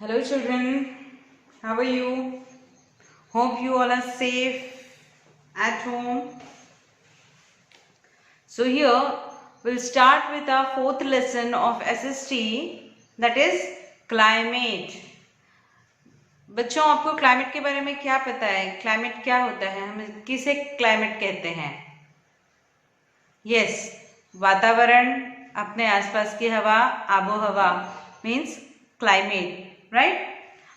Hello children, how are you? Hope you all are safe at home. So here we'll start with our fourth lesson of SST, that is climate. बच्चों आपको climate के बारे में क्या पता है? Climate क्या होता है? हम किसे क्लाइमेट कहते हैं? यस, वातावरण, अपने आसपास की हवा, आबो हवा means climate, right?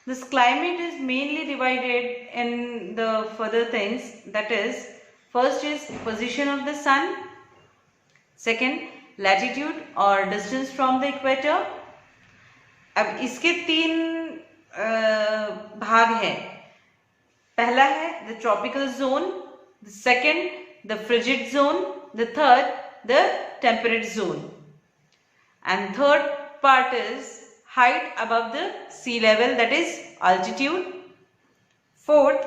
This climate is mainly divided in the further things, that is, first is position of the sun, second latitude or distance from the equator. अब इसके तीन भाग हैं. पहला है the tropical zone, the second the frigid zone, the third the temperate zone, and third part is height above the sea level, that is altitude. Fourth,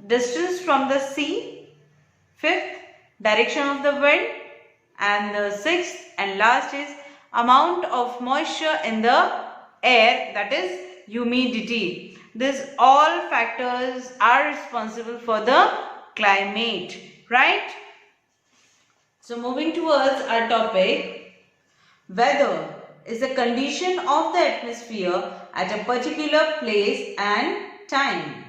distance from the sea. Fifth, direction of the wind. And the sixth and last is amount of moisture in the air, that is humidity. These all factors are responsible for the climate, right? So moving towards our topic, weather is the condition of the atmosphere at a particular place and time.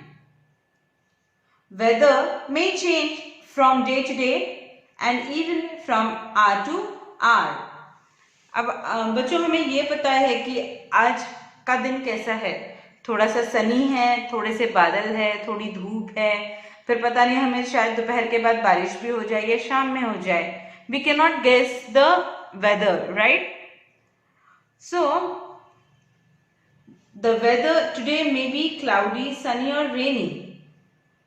Weather may change from day to day and even from hour to hour. अब बच्चों हमें ये पता है कि आज का दिन कैसा है. थोड़ा सा सनी है, थोड़े से बादल है, थोड़ी धूप है, फिर पता नहीं हमें शायद दोपहर के बाद बारिश भी हो जाए या शाम में हो जाए. We cannot guess the weather, right? So, the weather today may be cloudy, sunny or rainy,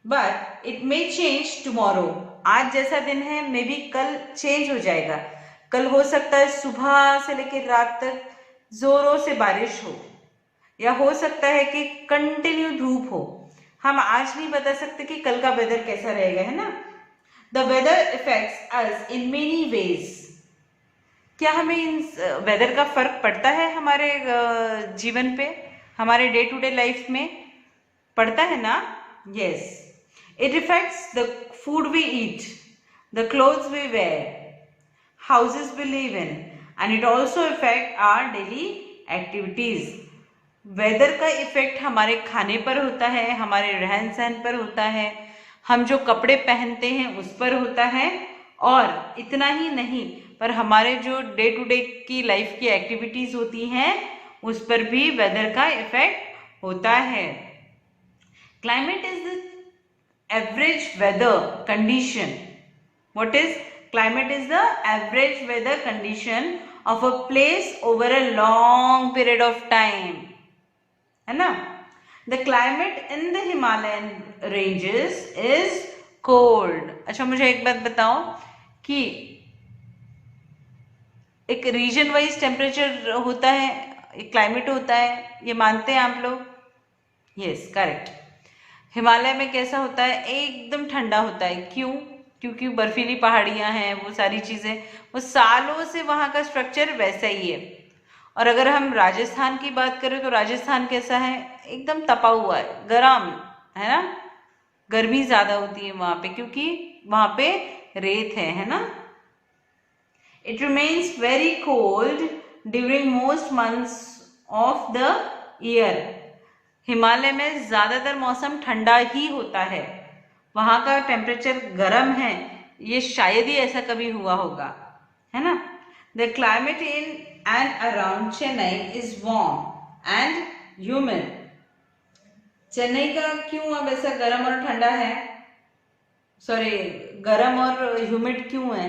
but it may change tomorrow. आज जैसा दिन है मे बी कल चेंज हो जाएगा. कल हो सकता है सुबह से लेकर रात तक जोरों से बारिश हो, या हो सकता है कि कंटिन्यू धूप हो. हम आज नहीं बता सकते कि कल का वेदर कैसा रहेगा, है ना. The weather affects us in many ways. क्या हमें इन वेदर का फर्क पड़ता है हमारे जीवन पे, हमारे डे टू डे लाइफ में पड़ता है ना. Yes, it affects the food we eat, the clothes we wear, houses we live in, and it also affect our daily activities. Weather का इफेक्ट हमारे खाने पर होता है, हमारे रहन सहन पर होता है, हम जो कपड़े पहनते हैं उस पर होता है, और इतना ही नहीं पर हमारे जो डे टू डे की लाइफ की एक्टिविटीज होती हैं उस पर भी वेदर का इफेक्ट होता है. Climate is the average weather condition. What is climate? Is the average weather condition of a place over a long period of time, है ना. The climate in the Himalayan ranges is cold. अच्छा, मुझे एक बात बताओ कि एक रीजन वाइज टेम्परेचर होता है, एक क्लाइमेट होता है, ये मानते हैं आप लोग? Yes, correct. हिमालय में कैसा होता है? एकदम ठंडा होता है. क्यों? क्योंकि बर्फीली पहाड़ियां हैं, वो सारी चीजें, वो सालों से वहां का स्ट्रक्चर वैसा ही है. और अगर हम राजस्थान की बात करें तो राजस्थान कैसा है? एकदम तपा हुआ है, गर्म है ना. गर्मी ज्यादा होती है वहां पे क्योंकि वहां पे रेत है ना. It remains very cold during most months of the year. Himalaya में ज्यादातर मौसम ठंडा ही होता है, वहां का टेम्परेचर गर्म है. ये शायद ही ऐसा कभी हुआ होगा, है ना. The climate in and around Chennai is warm and humid. Chennai का क्यों अब ऐसा गर्म और ठंडा है? सॉरी, गर्म और ह्यूमिड क्यों है?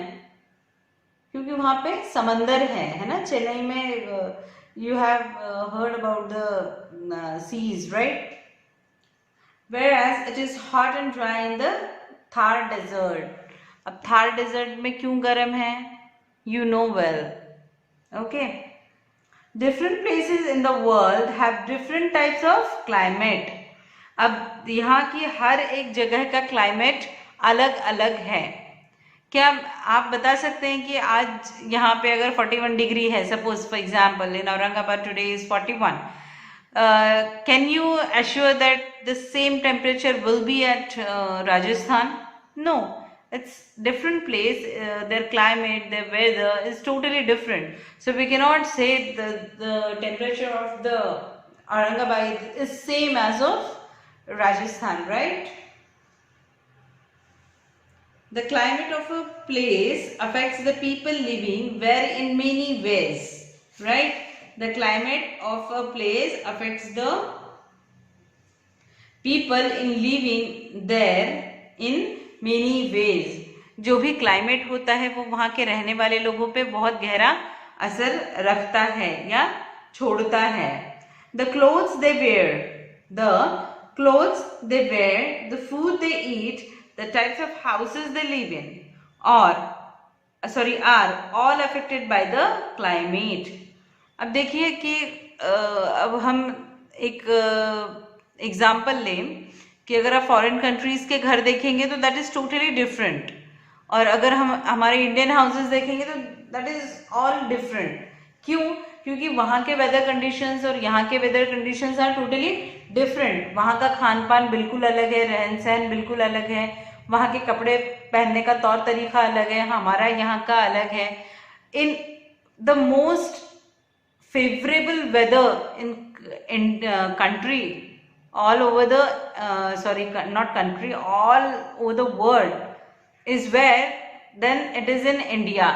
क्योंकि वहां पे समंदर है ना. चेन्नई में you have heard about the seas, right. Whereas it is hot and dry in the Thar desert. अब थार डेजर्ट में क्यों गर्म है? You know well. Okay. Different places in the world have different types of climate. अब यहाँ की हर एक जगह का क्लाइमेट अलग अलग है. क्या आप बता सकते हैं कि आज यहाँ पे अगर 41 डिग्री है, suppose for example in Aurangabad today is 41, Can you assure that the same temperature will be at Rajasthan? No, it's different place. Their climate, their weather is totally different. So we cannot say the temperature of the Aurangabad is same as of Rajasthan, right? The climate of a place affects the people living where in many ways, right? The climate of a place affects the people in living there in many ways. जो भी climate होता है वो वहाँ के रहने वाले लोगों पे बहुत गहरा असर रखता है या छोड़ता है. The clothes they wear, the food they eat, the types of houses they live in are all affected by the climate. अब देखिए कि अब हम एक एग्जाम्पल लें कि अगर आप फॉरेन कंट्रीज के घर देखेंगे तो दैट इज टोटली डिफरेंट, और अगर हम हमारे इंडियन हाउसेस देखेंगे तो दैट इज ऑल डिफरेंट. क्यों? क्योंकि वहाँ के वेदर कंडीशंस और यहाँ के weather conditions are totally different. वहाँ का खान पान बिल्कुल अलग है, रहन सहन बिल्कुल अलग है, वहाँ के कपड़े पहनने का तौर तरीका अलग है, हमारा यहाँ का अलग है. In the most favorable weather in country all over the not country, all over the world is where then it is in India.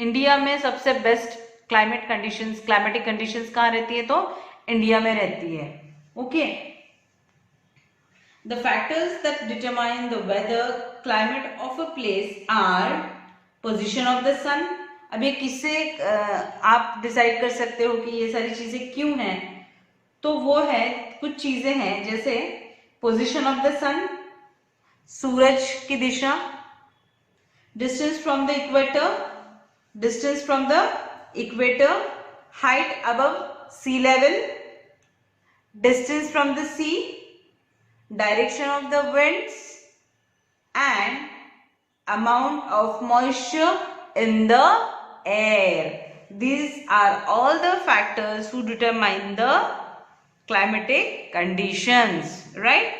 India में सबसे best climate conditions, climatic conditions कहाँ रहती है? तो इंडिया में रहती है. Okay. The factors that determine the weather climate of a place are position of the sun. अब ये किससे आप डिसाइड कर सकते हो कि ये सारी चीजें क्यों हैं? तो वो है, कुछ चीजें हैं जैसे पोजीशन ऑफ द सन, सूरज की दिशा, distance from the equator, height above sea level, distance from the sea, direction of the winds and amount of moisture in the air. These are all the factors who determine the climatic conditions, right?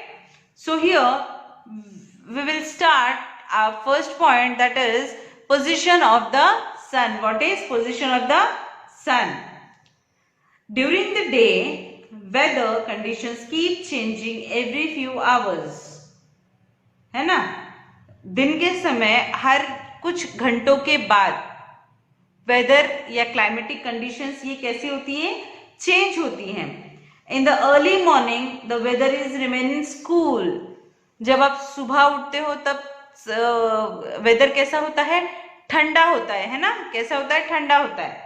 So here we will start our first point, that is position of the sun. What is position of the sun? During the day, weather conditions keep changing every few hours. है ना? दिन के समय हर कुछ घंटों के बाद weather या क्लाइमेटिक कंडीशंस ये कैसी होती हैं? चेंज होती हैं. In the early morning the weather is remaining cool. जब आप सुबह उठते हो तब वेदर कैसा होता है? ठंडा होता है ना? कैसा होता है? ठंडा होता है.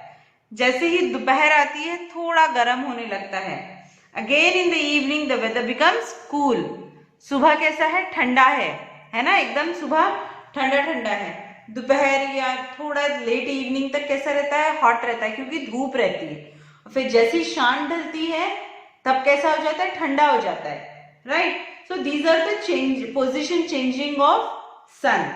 जैसे ही दोपहर आती है थोड़ा गर्म होने लगता है. Again in the evening the weather becomes cool. सुबह कैसा है? ठंडा है ना? एकदम सुबह ठंडा ठंडा है. दोपहर या थोड़ा लेट इवनिंग तक कैसा रहता है? हॉट रहता है, क्योंकि धूप रहती है. फिर जैसी शाम ढलती है तब कैसा हो जाता है? ठंडा हो जाता है, right? So these are the position changing of sun.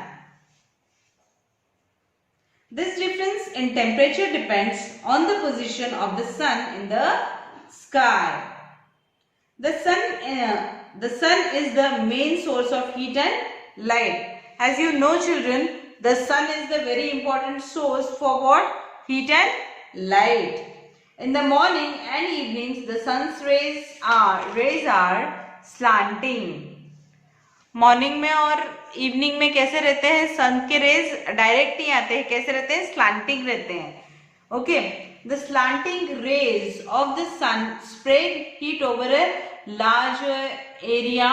This difference in temperature depends on the position of the sun in the sky. The sun is the main source of heat and light. As you know, children, the sun is the very important source for what? Heat and light. In the morning and evenings, the sun's rays are slanting. Morning में और evening में कैसे रहते हैं? सन के raise direct ही आते हैं. कैसे रहते हैं? स्लांटिंग रहते हैं. Okay. The slanting rays of the sun spread heat over a large area,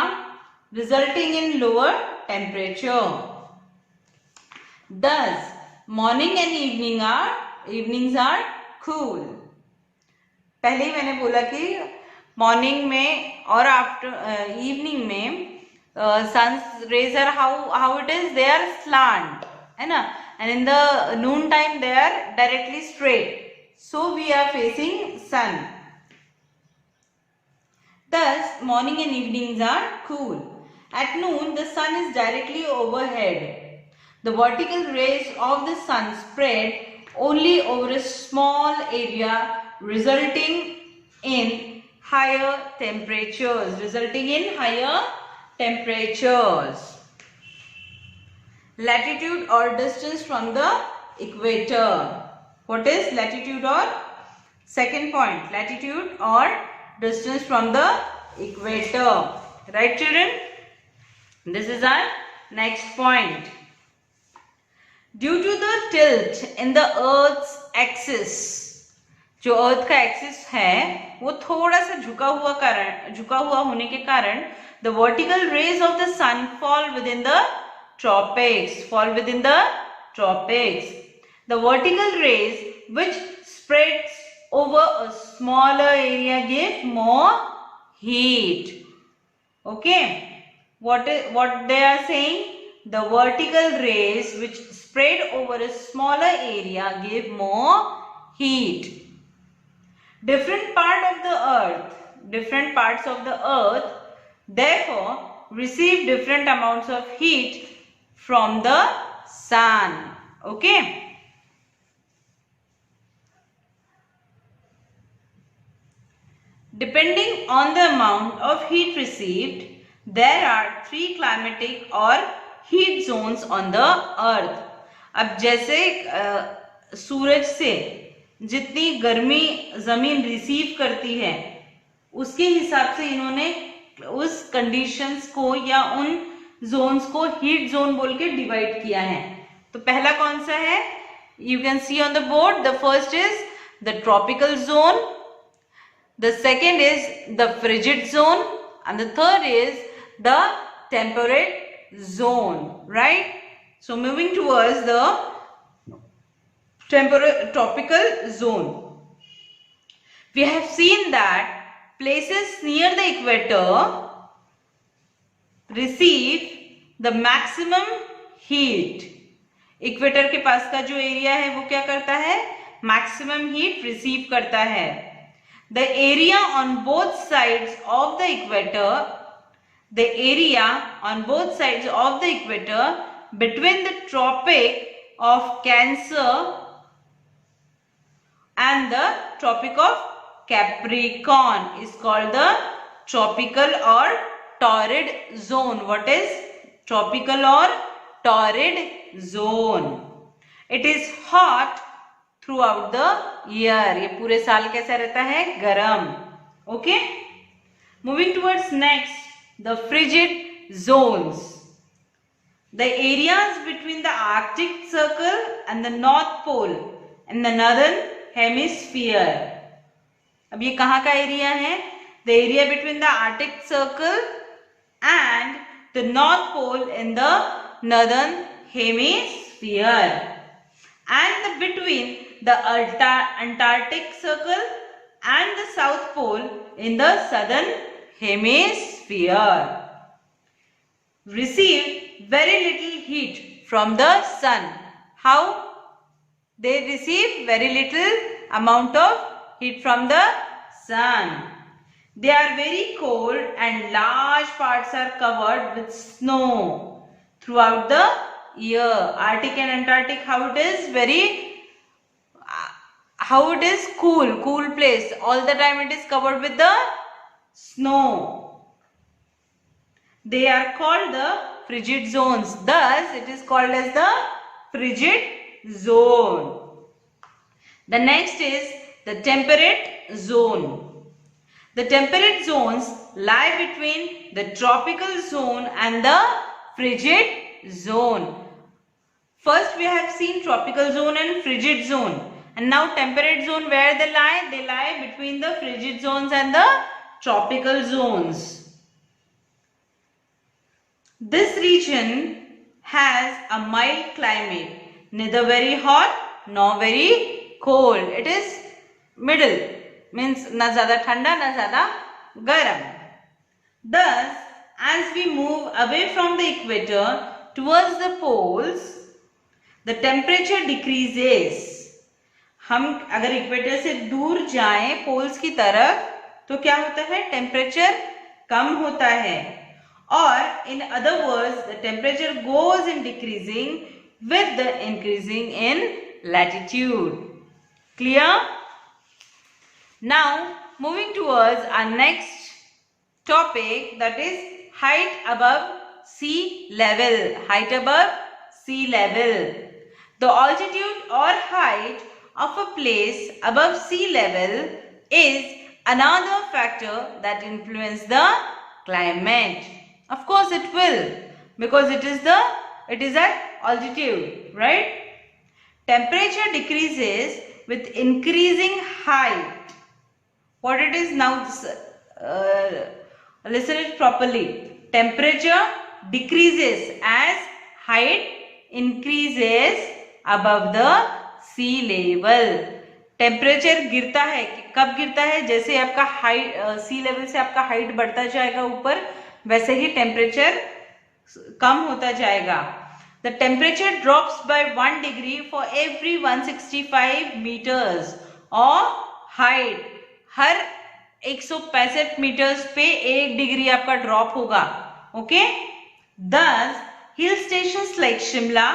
resulting in lower temperature. Thus, morning and evenings are cool. पहले ही मैंने बोला कि मॉर्निंग में और आफ्टर इवनिंग में sun's rays are how it is, they are slant, है ना? And in the noon time they are directly straight. So we are facing sun. Thus, morning and evenings are cool. At noon, the sun is directly overhead. The vertical rays of the sun spread only over a small area, resulting in higher temperatures, resulting in higher temperatures. Latitude or distance from the equator. What is latitude or? Second point, latitude or distance from the equator. Right, children? This is our next point. Due to the tilt in the Earth's axis, जो अर्थ का axis है वो थोड़ा सा झुका हुआ होने के कारण the vertical rays of the sun fall within the tropics. The vertical rays which spreads over a smaller area give more heat. Okay, what they are saying? The vertical rays which spread over a smaller area give more heat. Different parts of the earth therefore receive different amounts of heat from the sun. Okay. Depending on the amount of heat received, there are 3 climatic or heat zones on the earth. अब जैसे सूरज से जितनी गर्मी जमीन receive करती है उसके हिसाब से इन्होंने उस कंडीशंस को या उन जोन्स को हीट जोन बोल के डिवाइड किया है. तो पहला कौन सा है? You can see on the board. The first is the tropical zone, the second is the frigid zone, and the third is the temperate zone. Right? So moving towards the tropical zone, we have seen that places near the equator receive the maximum heat. Equator के पास का जो area है वो क्या करता है? Maximum heat receive करता है. The area on both sides of the equator, between the Tropic of Cancer and the Tropic of Capricorn is called the tropical or torrid zone. What is tropical or torrid zone? It is hot throughout the year. ये पूरे साल कैसा रहता है? गरम. Okay. Moving towards next, the frigid zones. The areas between the Arctic Circle and the North Pole in the northern hemisphere. अब ये कहाँ का एरिया है? The area between the Arctic Circle and the North Pole in the northern hemisphere, and between the Antarctic Circle and the South Pole in the southern hemisphere receive very little heat from the sun. How? They receive very little amount of heat from the sun. They are very cold and large parts are covered with snow throughout the year. Arctic and Antarctic, how it is cool place. All the time it is covered with the snow. They are called the frigid zones. Thus, it is called as the frigid zone. The next is the temperate zone. The temperate zones lie between the tropical zone and the frigid zone. First, we have seen tropical zone and frigid zone. And now temperate zone, where they lie? They lie between the frigid zones and the tropical zones. This region has a mild climate, neither very hot nor very cold. It is middle, means na zyada thanda na zyada garam. Thus, as we move away from the equator towards the poles, the temperature decreases. हम अगर equator से दूर जाएं poles की तरफ तो क्या होता है? टेम्परेचर कम होता है. और in other words the temperature goes in decreasing with the increasing in latitude. Clear? Now moving towards our next topic, that is height above sea level. Height above sea level. The altitude or height of a place above sea level is another factor that influences the climate. Of course it will, because it is at altitude, right? Temperature decreases with increasing height. What it is now, listen it properly. Temperature decreases as height increases above the sea level. Temperature गिरता है, कब गिरता है? जैसे आपका height सी level से आपका height बढ़ता जाएगा ऊपर, वैसे ही टेम्परेचर कम होता जाएगा. The temperature drops by 1 degree for every 165 meters of height. हर 165 मीटर्स पे 1 डिग्री आपका ड्रॉप होगा. Okay. Thus, hill stations like Shimla,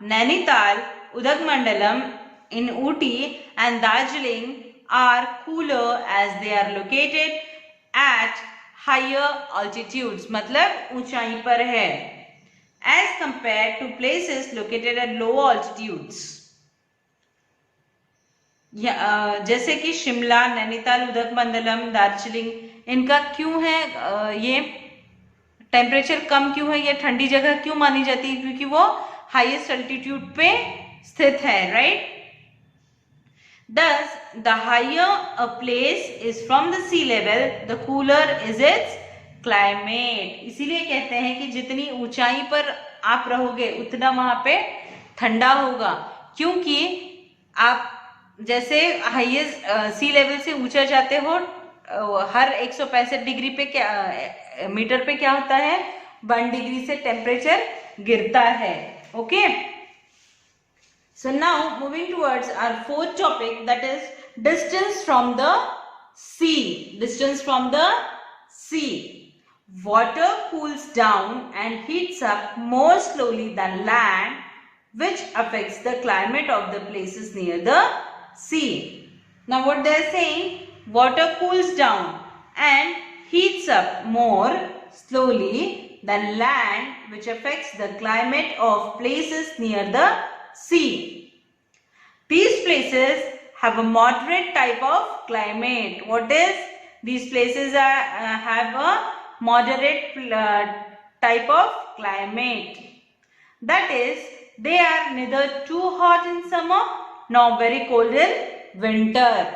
Nainital, Udagmandalam in Ooty and Darjeeling are cooler as they are located at higher altitudes. मतलब ऊंचाई पर है. As compared to places located at low altitudes. जैसे कि शिमला, नैनीताल, उदगमंडलम, दार्जिलिंग, इनका क्यों है ये टेम्परेचर कम क्यों है? ये ठंडी जगह क्यों मानी जाती है? क्योंकि वो हाईएस्ट अल्टीट्यूड पे स्थित है, right? Thus, the higher a place is from the sea level, the cooler is its climate. इसीलिए कहते हैं कि जितनी ऊंचाई पर आप रहोगे उतना वहां पे ठंडा होगा, क्योंकि आप जैसे हाईएस्ट सी लेवल से ऊंचा जाते हो, हर 165 डिग्री पे क्या मीटर पे क्या होता है? 1 डिग्री से टेम्परेचर गिरता है. Okay. So now moving towards our fourth topic, that is distance from the sea. Distance from the sea. Water cools down and heats up more slowly than land, which affects the climate of the places near the sea. Now what they are saying, water cools down and heats up more slowly than land, which affects the climate of places near the sea. These places have a moderate type of climate. What is? These places have a moderate type of climate. That is, they are neither too hot in summer nor very cold in winter.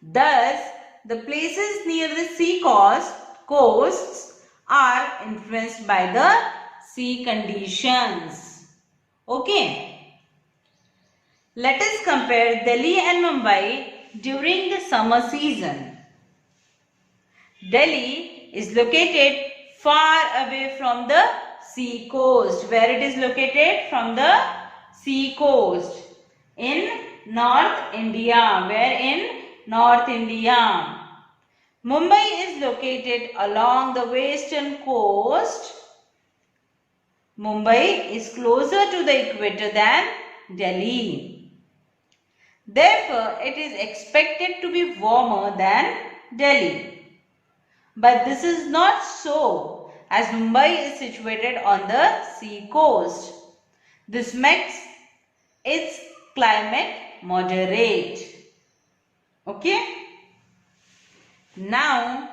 Thus, the places near the sea coasts are influenced by the sea conditions. Okay. Let us compare Delhi and Mumbai during the summer season. Delhi is located far away from the sea coast. Where it is located? From the sea coast. In North India. Where in North India? Mumbai is located along the western coast. Mumbai is closer to the equator than Delhi. Therefore, it is expected to be warmer than Delhi. But this is not so, as Mumbai is situated on the sea coast. This makes its climate moderate. Okay? Now,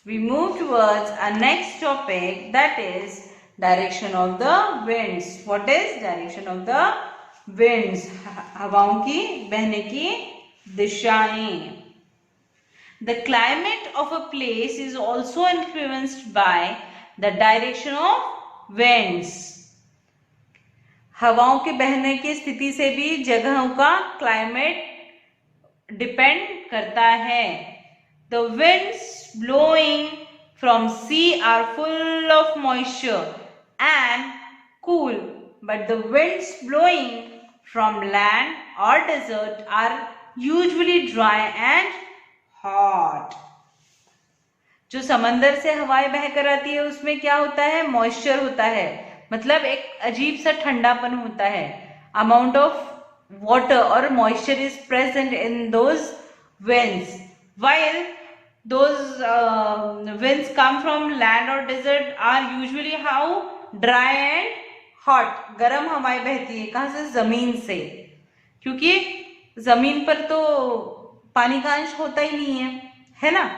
we move towards our next topic, that is direction of the winds. What is direction of the winds? हवाओं की बहने की दिशाएं. The climate of a place is also influenced by the direction of winds. हवाओं के बहने की स्थिति से भी जगहों का क्लाइमेट डिपेंड करता है. The winds blowing from sea are full of moisture and cool, but the winds blowing from land or desert are usually dry and hot. जो समंदर से हवाएं बहकर आती है उसमें क्या होता है? मॉइस्चर होता है, मतलब एक अजीब सा ठंडापन होता है. Amount of water or moisture is present in those winds, while those winds come from land or desert are usually how dry and hot. गर्म हवाएं बहती है कहाँ से? जमीन से, क्योंकि जमीन पर तो पानी का अंश होता ही नहीं है ना?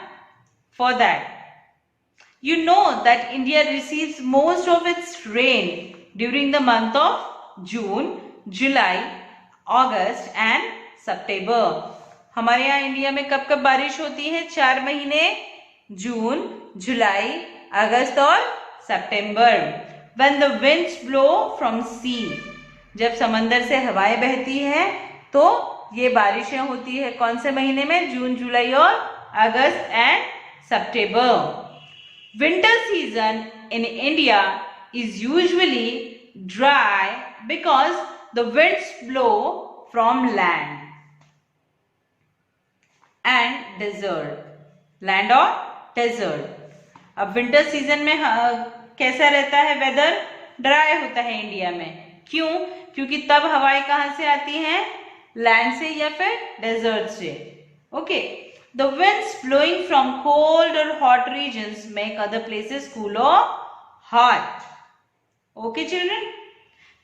For that, you know that India receives most of its rain during the month of June, July, August and September. हमारे यहाँ इंडिया में कब कब बारिश होती है? 4 महीने, जून, जुलाई, अगस्त और सितंबर. When the winds blow from sea, जब समंदर से हवाएं बहती है तो ये बारिशें होती है कौन से महीने में? जून, जुलाई और अगस्त एंड सितंबर. Winter season in India is usually dry because the winds blow from land and desert. Land or desert. अब विंटर सीजन में कैसा रहता है वेदर? ड्राई होता है इंडिया में. क्यों? क्योंकि तब हवाएं कहाँ से आती हैं? लैंड से या फिर डेजर्ट से. Okay. The winds blowing from cold or hot regions make other places cool or hot. Okay, children?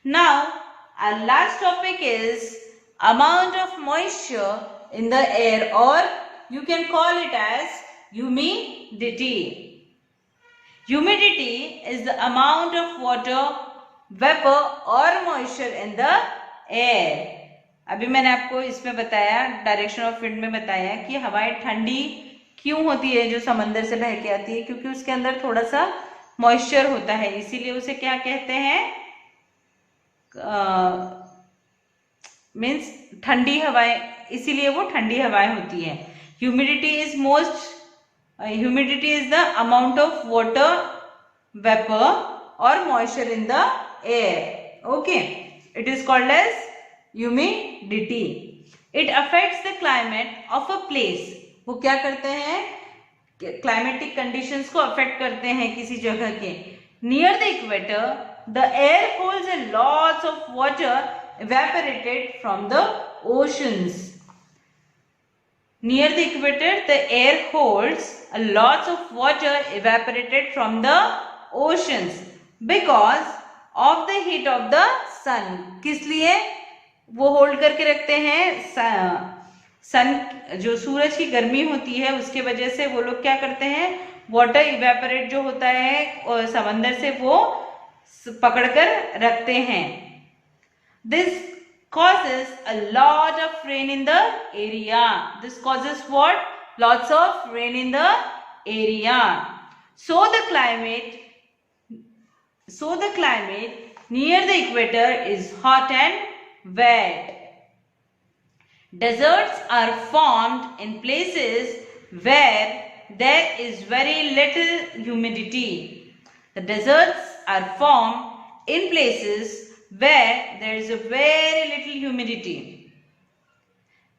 Now, our last topic is amount of moisture in the air, or you can call it as humidity. Humidity is the amount of water, vapor or moisture in the air. अभी मैंने आपको इसमें बताया, direction of wind में बताया कि हवाएं ठंडी क्यों होती है जो समंदर से बह के आती है? क्योंकि उसके अंदर थोड़ा सा मॉइस्चर होता है, इसीलिए उसे क्या कहते हैं? मीन्स ठंडी हवाएं, इसीलिए वो ठंडी हवाएं होती है. Humidity is the amount of water, vapour और moisture in the air. Okay, it is called as humidity. It affects the climate of a place. वो क्या करते हैं? क्लाइमेटिक कंडीशंस को अफेक्ट करते हैं किसी जगह के. Near the equator, the air holds a lots of water evaporated from the oceans. Near the equator, the air holds a lots of water evaporated from the oceans because of the heat of the sun. किस लिए वो hold करके रखते हैं? सन, जो सूरज की गर्मी होती है उसके वजह से वो लोग क्या करते हैं? वाटर इवेपोरेट जो होता है और समंदर से वो पकड़कर रखते हैं. This causes a lot of rain in the area. This causes what? Lots of rain in the area. So the climate near the equator is hot and wet. Deserts are formed in places where there is very little humidity. The deserts are formed in places where there is a very little humidity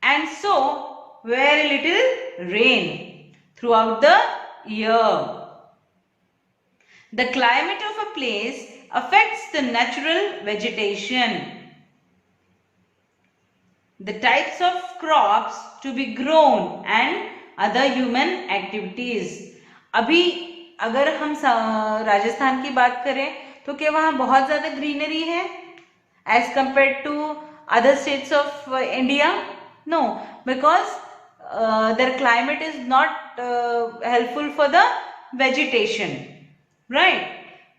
and so very little rain throughout the year. The climate of a place affects the natural vegetation, the types of crops to be grown and other human activities. अभी अगर हम राजस्थान की बात करें तो क्या वहाँ बहुत ज़्यादा ग्रीनरी है as compared to other states of India? No, because their climate is not helpful for the vegetation, right?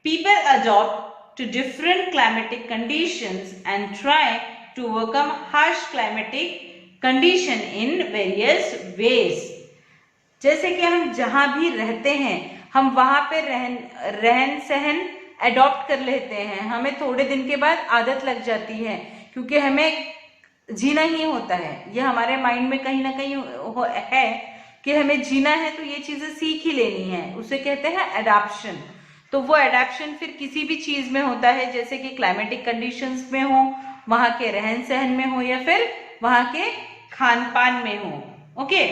People adopt to different climatic conditions and try to overcome harsh climatic condition in various ways. जैसे कि हम जहाँ भी रहते हैं हम वहाँ पे रहन सहन अडॉप्ट कर लेते हैं. हमें थोड़े दिन के बाद आदत लग जाती है क्योंकि हमें जीना ही होता है. ये हमारे माइंड में कहीं ना कहीं है कि हमें जीना है तो ये चीज़ें सीख ही लेनी है. उसे कहते हैं एडाप्शन. तो वो एडाप्शन फिर किसी भी चीज़ में होता है, जैसे कि क्लाइमेटिक कंडीशंस में हो, वहाँ के रहन सहन में हो या फिर वहाँ के खान पान में हो. Okay,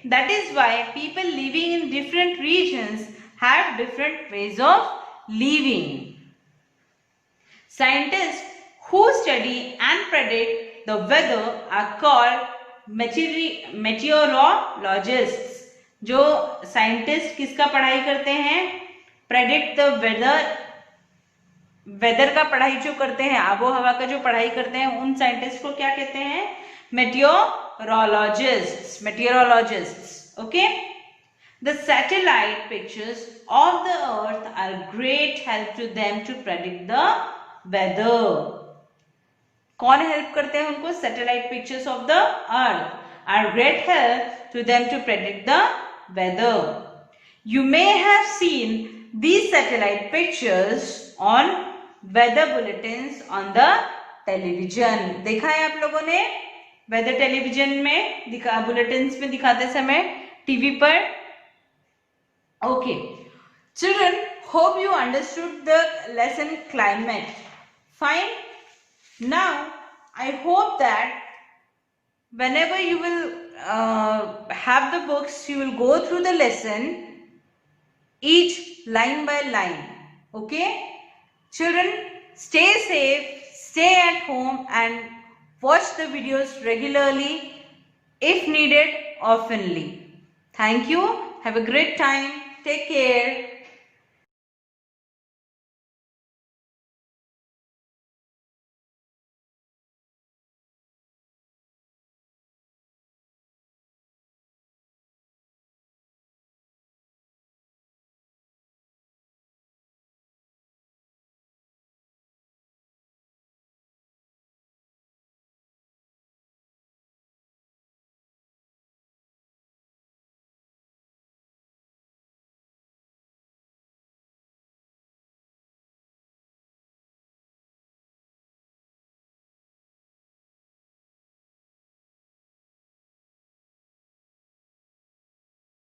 that is why people living in different regions have different ways of living. Scientists who study and predict the weather are called meteorologists. जो साइंटिस्ट किसका पढ़ाई करते हैं? प्रेडिक्ट द वेदर का पढ़ाई जो करते हैं, आबो हवा का जो पढ़ाई करते हैं, उन साइंटिस्ट को क्या कहते हैं? meteorologists. Okay, the satellite pictures of the earth are great help to them to predict the weather. कौन हेल्प करते हैं उनको? Satellite pictures of the earth are great help to them to predict the weather. You may have seen these satellite pictures on weather bulletins on the television. देखा है आप लोगों ने weather television में बुलेटिन्स में दिखाते समय टीवी पर? Okay, children, hope you understood the lesson climate. Fine. Now I hope that whenever you will have the books, you will go through the lesson each line by line. Okay, children, stay safe, stay at home and watch the videos regularly, if needed oftenly. Thank you. Have a great time. Take care.